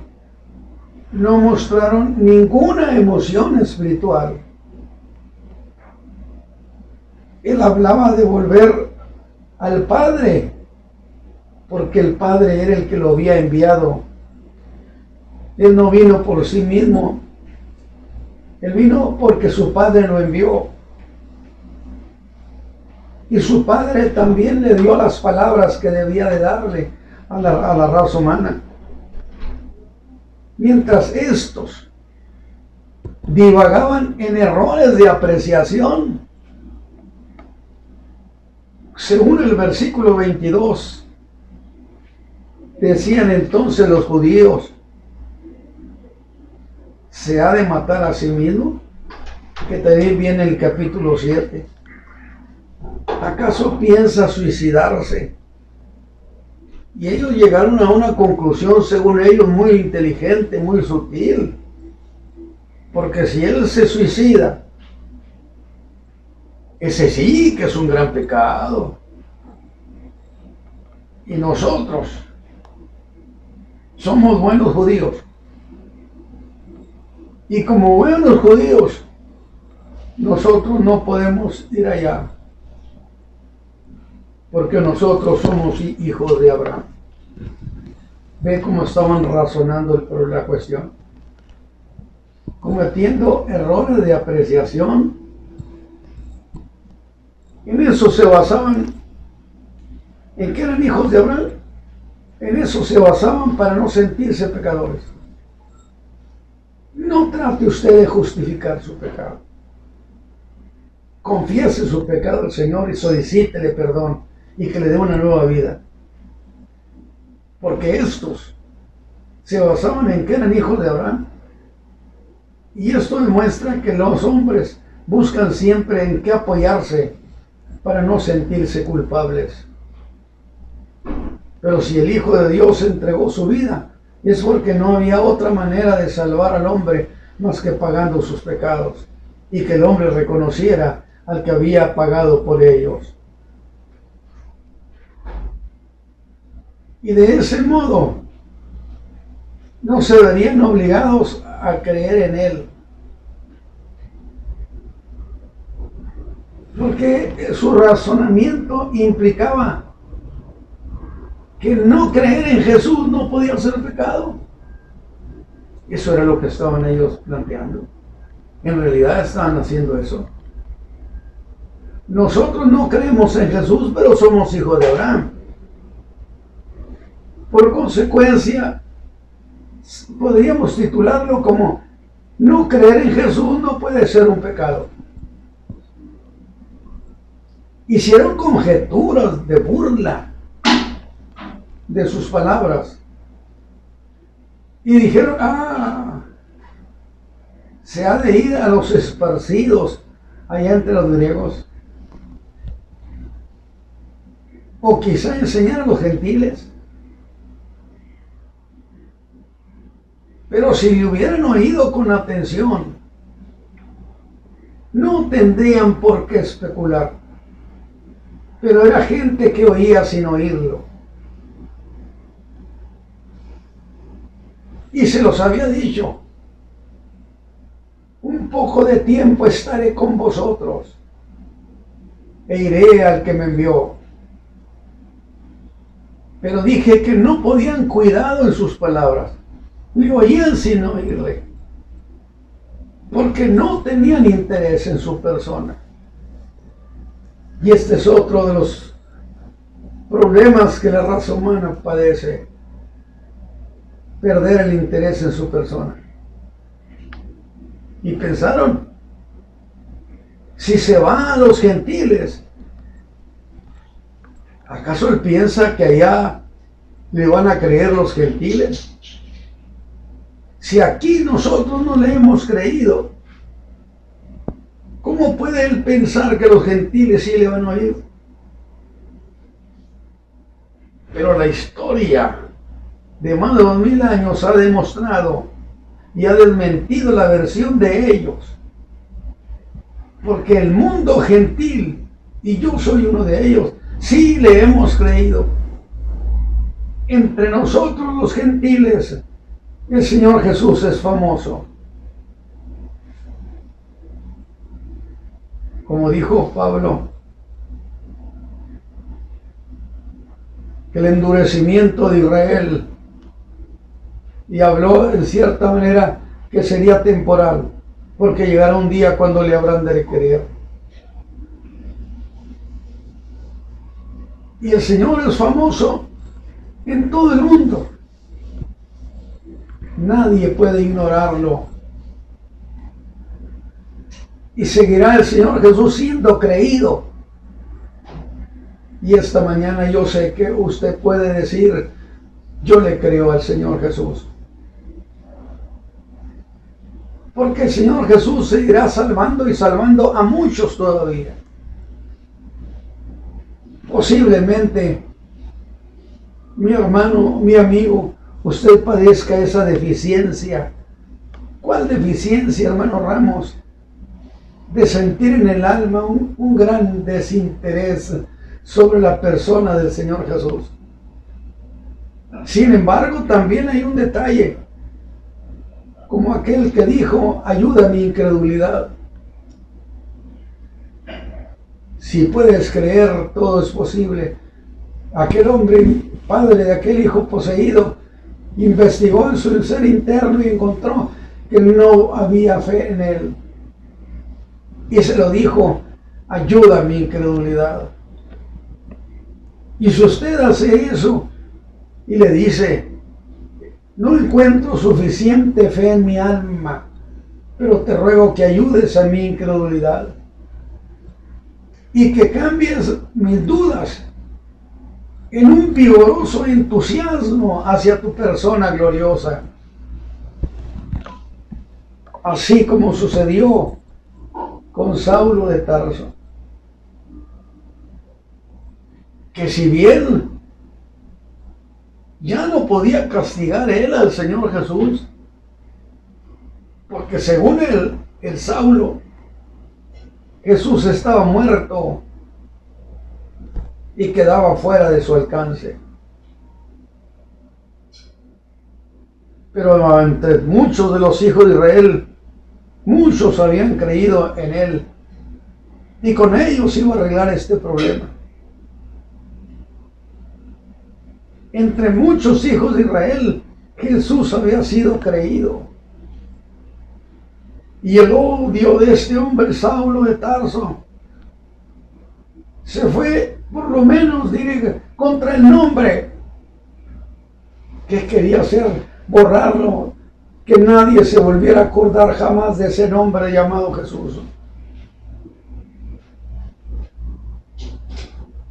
no mostraron ninguna emoción espiritual. Él hablaba de volver al Padre, porque el Padre era el que lo había enviado. Él no vino por sí mismo. Él vino porque su Padre lo envió. Y su Padre también le dio las palabras que debía de darle a la raza humana. Mientras estos divagaban en errores de apreciación, según el versículo 22, decían entonces los judíos: ¿se ha de matar a sí mismo? Que también viene el capítulo 7. ¿Acaso piensa suicidarse? Y ellos llegaron a una conclusión, según ellos, muy inteligente, muy sutil. Porque si él se suicida, ese sí que es un gran pecado. Y nosotros somos buenos judíos. Y como buenos judíos, nosotros no podemos ir allá. Porque nosotros somos hijos de Abraham. Ve cómo estaban razonando por la cuestión. Cometiendo errores de apreciación. En eso se basaban. ¿En qué eran hijos de Abraham? En eso se basaban para no sentirse pecadores. No trate usted de justificar su pecado. Confiese su pecado al Señor y solicítele perdón y que le dé una nueva vida. Porque estos se basaban en que eran hijos de Abraham. Y esto demuestra que los hombres buscan siempre en qué apoyarse para no sentirse culpables. Pero si el Hijo de Dios entregó su vida, es porque no había otra manera de salvar al hombre más que pagando sus pecados, y que el hombre reconociera al que había pagado por ellos. Y de ese modo no se verían obligados a creer en Él, porque su razonamiento implicaba que no creer en Jesús no podía ser pecado. Eso era lo que estaban ellos planteando. En realidad estaban haciendo eso. Nosotros no creemos en Jesús, pero somos hijos de Abraham. Por consecuencia, podríamos titularlo como: no creer en Jesús no puede ser un pecado. Hicieron conjeturas de burla de sus palabras y dijeron: se ha de ir a los esparcidos allá entre los griegos, o quizá enseñar a los gentiles. Pero si le hubieran oído con atención, no tendrían por qué especular. Pero era gente que oía sin oírlo. Y se los había dicho: un poco de tiempo estaré con vosotros e iré al que me envió. Pero dije que no podían cuidado en sus palabras. Le oían sin oírle, porque no tenían interés en su persona. Y este es otro de los problemas que la raza humana padece: perder el interés en su persona. Y pensaron: si se va a los gentiles, ¿acaso él piensa que allá le van a creer los gentiles? Si aquí nosotros no le hemos creído, ¿cómo puede él pensar que los gentiles sí le van a oír? Pero la historia de más de 2000 años ha demostrado y ha desmentido la versión de ellos. Porque el mundo gentil, y yo soy uno de ellos, sí le hemos creído. Entre nosotros los gentiles, el Señor Jesús es famoso. Como dijo Pablo, que el endurecimiento de Israel, y habló en cierta manera que sería temporal, porque llegará un día cuando le habrán de creer. Y el Señor es famoso en todo el mundo. Nadie puede ignorarlo. Y seguirá el Señor Jesús siendo creído. Y esta mañana yo sé que usted puede decir: yo le creo al Señor Jesús. Porque el Señor Jesús seguirá salvando y salvando a muchos todavía. Posiblemente, mi hermano, mi amigo, usted padezca esa deficiencia. ¿Cuál deficiencia, hermano Ramos? De sentir en el alma un gran desinterés sobre la persona del Señor Jesús. Sin embargo, también hay un detalle, como aquel que dijo: ayuda a mi incredulidad. Si puedes creer, todo es posible. Aquel hombre, padre de aquel hijo poseído, investigó en su ser interno y encontró que no había fe en él. Y se lo dijo: ayuda a mi incredulidad. Y si usted hace eso y le dice: no encuentro suficiente fe en mi alma, pero te ruego que ayudes a mi incredulidad y que cambies mis dudas en un vigoroso entusiasmo hacia tu persona gloriosa, así como sucedió con Saulo de Tarso, que si bien ya no podía castigar él al Señor Jesús, porque según el Saulo, Jesús estaba muerto y quedaba fuera de su alcance. Pero entre muchos de los hijos de Israel, muchos habían creído en él, y con ellos iba a arreglar este problema. Entre muchos hijos de Israel, Jesús había sido creído. Y el odio de este hombre, Saulo de Tarso, se fue, por lo menos, diré, contra el nombre, que quería hacer, borrarlo, que nadie se volviera a acordar jamás de ese nombre llamado Jesús.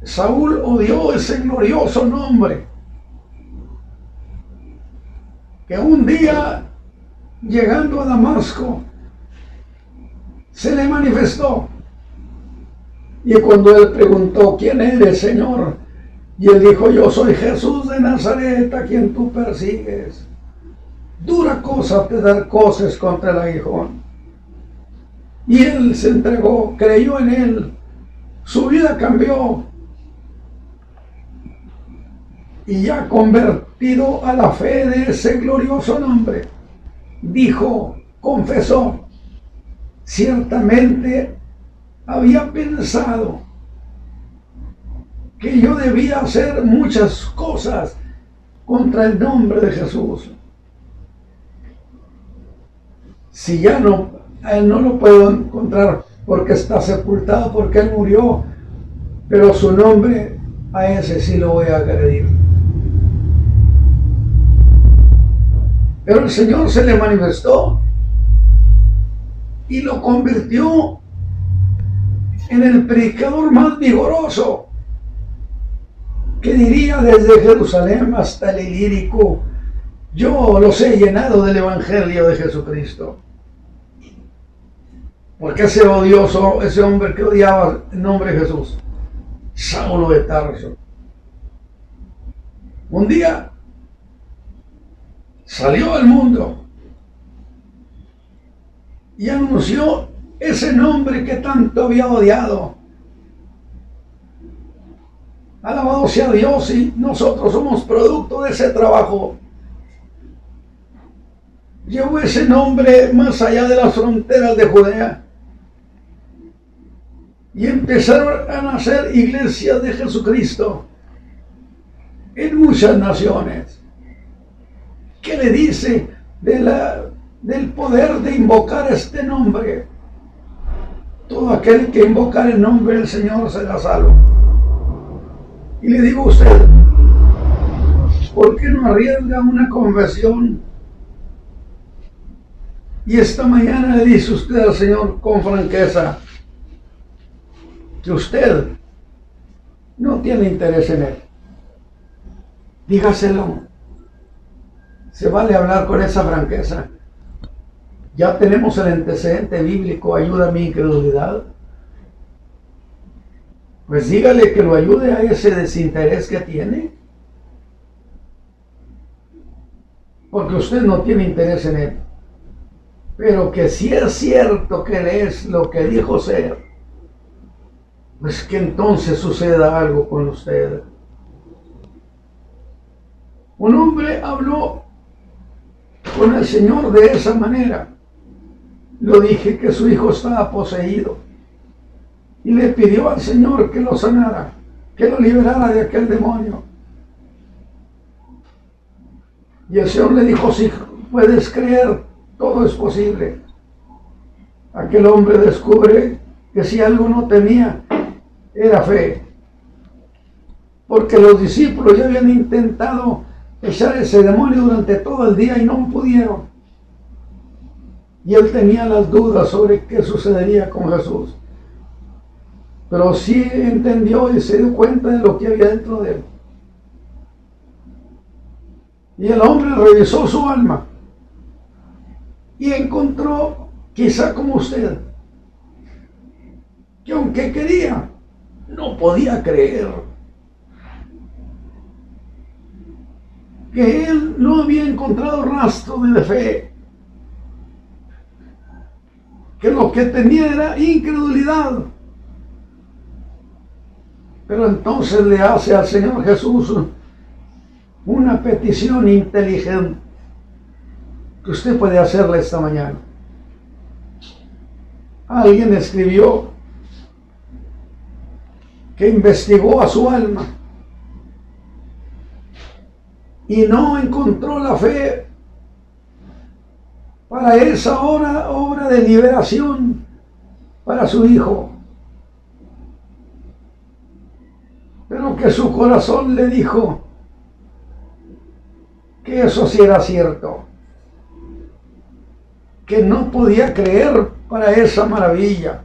Saúl odió ese glorioso nombre, que un día, llegando a Damasco, se le manifestó. Y cuando él preguntó, ¿quién eres, Señor? Y él dijo, yo soy Jesús de Nazaret, a quien tú persigues. Dura cosa te dar cosas contra el aguijón. Y él se entregó, creyó en él, su vida cambió. Y ya convertido a la fe de ese glorioso nombre, dijo, confesó, ciertamente había pensado que yo debía hacer muchas cosas contra el nombre de Jesús. Si ya no, a él no lo puedo encontrar porque está sepultado, porque él murió, pero su nombre, a ese sí lo voy a agredir. Pero el Señor se le manifestó y lo convirtió en el predicador más vigoroso, que diría desde Jerusalén hasta el Ilírico, yo los he llenado del Evangelio de Jesucristo. Porque ese odioso, ese hombre que odiaba el nombre de Jesús, Saulo de Tarso, un día salió al mundo y anunció ese nombre que tanto había odiado. Alabado sea Dios, y nosotros somos producto de ese trabajo. Llevó ese nombre más allá de las fronteras de Judea y empezaron a nacer iglesias de Jesucristo en muchas naciones. ¿Qué le dice del poder de invocar este nombre? Todo aquel que invocar el nombre del Señor será salvo. Y le digo a usted, ¿por qué no arriesga una conversión? Y esta mañana le dice usted al Señor con franqueza que usted no tiene interés en él. Dígaselo. Se vale hablar con esa franqueza. Ya tenemos el antecedente bíblico, ayuda a mi incredulidad. Pues dígale que lo ayude a ese desinterés que tiene. Porque usted no tiene interés en él. Pero que si es cierto que él es lo que dijo ser, pues que entonces suceda algo con usted. Un hombre habló con el Señor de esa manera. Lo dije que su hijo estaba poseído y le pidió al Señor que lo sanara, que lo liberara de aquel demonio. Y el Señor le dijo, si puedes creer, todo es posible. Aquel hombre descubre que si algo no tenía, era fe. Porque los discípulos ya habían intentado echar ese demonio durante todo el día y no pudieron. Y él tenía las dudas sobre qué sucedería con Jesús. Pero sí entendió y se dio cuenta de lo que había dentro de él. Y el hombre revisó su alma y encontró, quizá como usted, que aunque quería, no podía creer que él no había encontrado rastro de fe, que lo que tenía era incredulidad. Pero entonces le hace al Señor Jesús una petición inteligente que usted puede hacerle esta mañana. Alguien escribió que investigó a su alma y no encontró la fe para esa obra de liberación para su hijo, pero que su corazón le dijo que eso sí era cierto, que no podía creer para esa maravilla,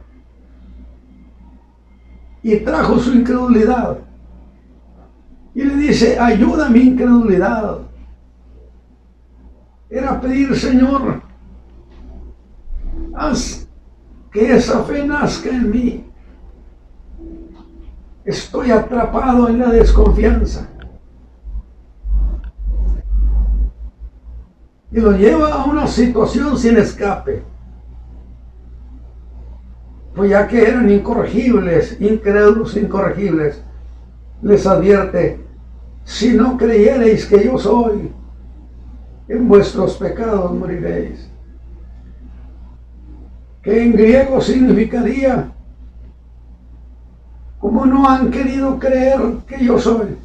y trajo su incredulidad y le dice: ayuda mi incredulidad. Era pedir: Señor, haz que esa fe nazca en mí. Estoy atrapado en la desconfianza. Y lo lleva a una situación sin escape. Pues ya que eran incorregibles, incrédulos incorregibles, les advierte: si no creyereis que yo soy, en vuestros pecados moriréis. Que en griego significaría: como no han querido creer que yo soy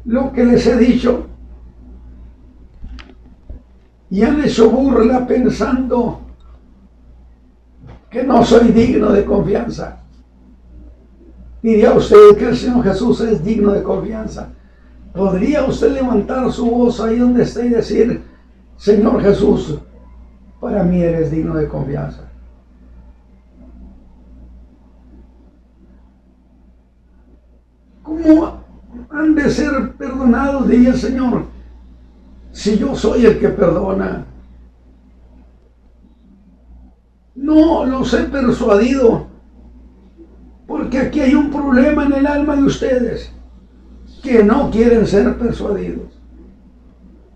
lo que les he dicho, y han hecho burla pensando que no soy digno de confianza. ¿Diría usted que el Señor Jesús es digno de confianza? ¿Podría usted levantar su voz ahí donde está y decir: Señor Jesús, para mí eres digno de confianza? ¿Cómo han de ser perdonados, diría el Señor, si yo soy el que perdona? No los he persuadido, porque aquí hay un problema en el alma de ustedes, que no quieren ser persuadidos.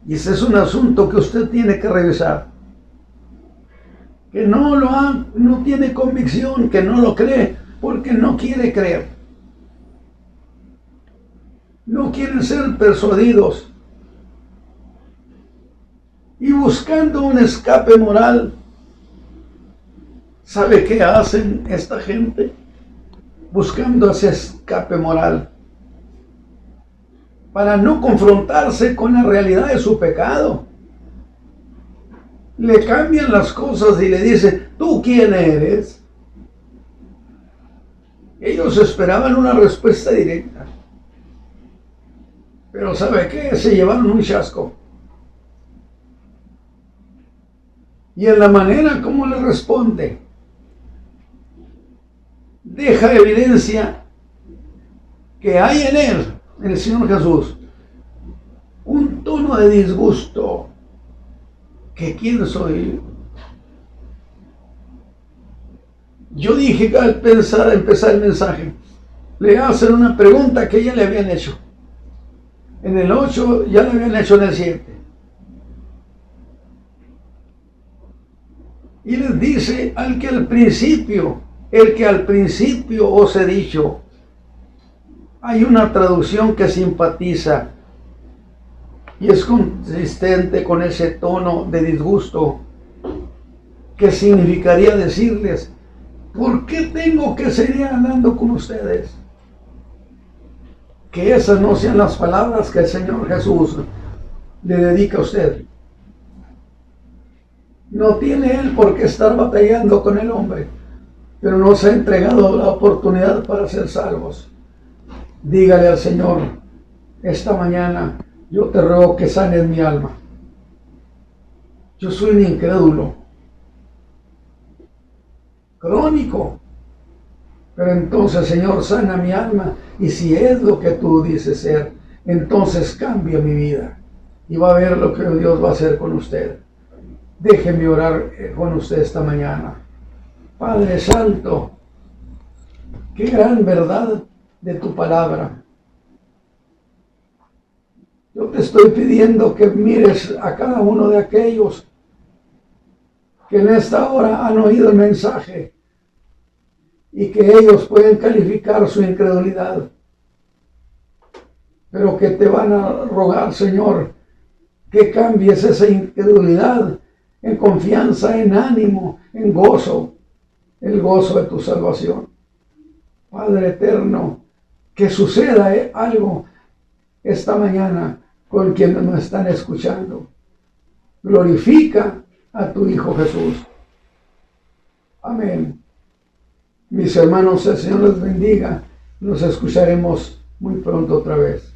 Y ese es un asunto que usted tiene que revisar. Que no tiene convicción, que no lo cree, porque no quiere creer. No quieren ser persuadidos. Y buscando un escape moral, ¿sabe qué hacen esta gente? Buscando ese escape moral para no confrontarse con la realidad de su pecado. Le cambian las cosas y le dicen: ¿tú quién eres? Ellos esperaban una respuesta directa, pero ¿sabe qué? Se llevaron un chasco. Y en la manera como le responde, deja evidencia que hay en él, en el Señor Jesús, un tono de disgusto. ¿Que quién soy? Yo dije que al empezar el mensaje, le hacen una pregunta que ya le habían hecho. En el 8 ya le habían hecho en el 7. Y les dice: el que al principio os he dicho. Hay una traducción que simpatiza y es consistente con ese tono de disgusto, que significaría decirles: ¿por qué tengo que seguir andando con ustedes? Que esas no sean las palabras que el Señor Jesús le dedica a usted. No tiene Él por qué estar batallando con el hombre, pero nos ha entregado la oportunidad para ser salvos. Dígale al Señor esta mañana: yo te ruego que sanes mi alma. Yo soy un incrédulo crónico, pero entonces, Señor, sana mi alma, y si es lo que tú dices ser, entonces cambia mi vida. y va a ver lo que Dios va a hacer con usted. Déjeme orar con usted esta mañana. Padre Santo, qué gran verdad de tu palabra. Yo te estoy pidiendo que mires a cada uno de aquellos que en esta hora han oído el mensaje y que ellos pueden calificar su incredulidad, pero que te van a rogar, Señor, que cambies esa incredulidad en confianza, en ánimo, en gozo, el gozo de tu salvación. Padre eterno, que suceda algo esta mañana con quienes nos están escuchando. Glorifica a tu Hijo Jesús. Amén. Mis hermanos, el Señor les bendiga. Nos escucharemos muy pronto otra vez.